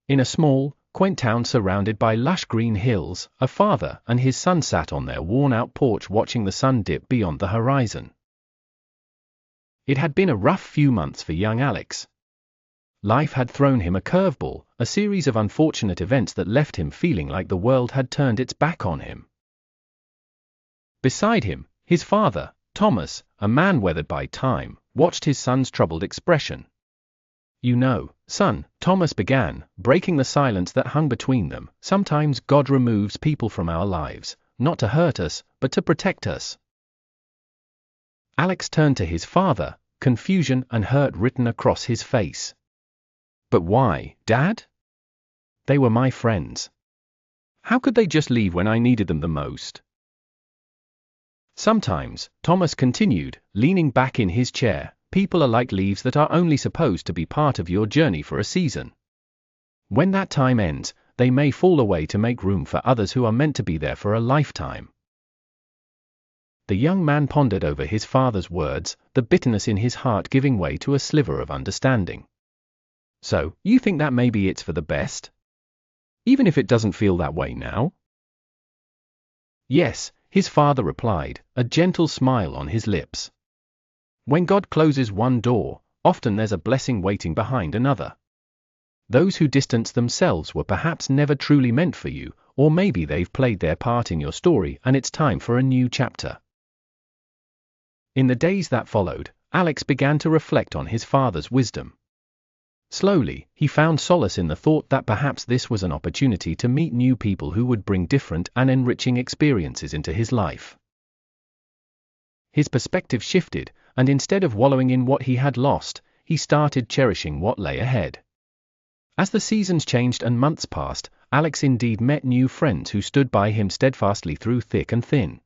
In a small, quaint town surrounded by lush green hills, a father and his son sat on their worn-out porch watching the sun dip beyond the horizon. It had been a rough few months for young Alex. Life had thrown him a curveball, a series of unfortunate events that left him feeling like the world had turned its back on him. Beside him, his father, Thomas, a man weathered by time, watched his son's troubled expression. "You know, son," Thomas began, breaking the silence that hung between them, "sometimes God removes people from our lives, not to hurt us, but to protect us." Alex turned to his father, confusion and hurt written across his face. "But why, Dad? They were my friends. How could they just leave when I needed them the most?" "Sometimes," Thomas continued, leaning back in his chair, "people are like leaves that are only supposed to be part of your journey for a season. When that time ends, they may fall away to make room for others who are meant to be there for a lifetime." The young man pondered over his father's words, the bitterness in his heart giving way to a sliver of understanding. "So, you think that maybe it's for the best? Even if it doesn't feel that way now?" "Yes," his father replied, a gentle smile on his lips. "When God closes one door, often there's a blessing waiting behind another. Those who distance themselves were perhaps never truly meant for you, or maybe they've played their part in your story and it's time for a new chapter." In the days that followed, Alex began to reflect on his father's wisdom. Slowly, he found solace in the thought that perhaps this was an opportunity to meet new people who would bring different and enriching experiences into his life. His perspective shifted, and instead of wallowing in what he had lost, he started cherishing what lay ahead. As the seasons changed and months passed, Alex indeed met new friends who stood by him steadfastly through thick and thin.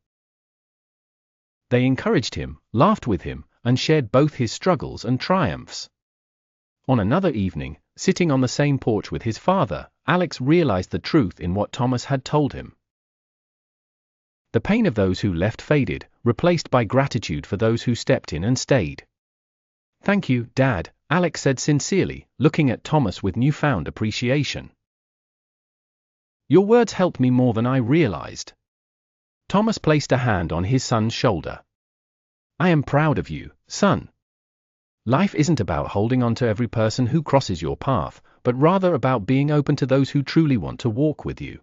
They encouraged him, laughed with him, and shared both his struggles and triumphs. On another evening, sitting on the same porch with his father, Alex realized the truth in what Thomas had told him. The pain of those who left faded, replaced by gratitude for those who stepped in and stayed. "Thank you, Dad," Alex said sincerely, looking at Thomas with newfound appreciation. "Your words helped me more than I realized." Thomas placed a hand on his son's shoulder. "I am proud of you, son. Life isn't about holding on to every person who crosses your path, but rather about being open to those who truly want to walk with you."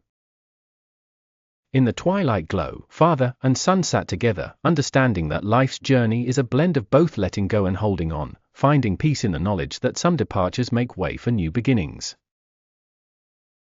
In the twilight glow, father and son sat together, understanding that life's journey is a blend of both letting go and holding on, finding peace in the knowledge that some departures make way for new beginnings.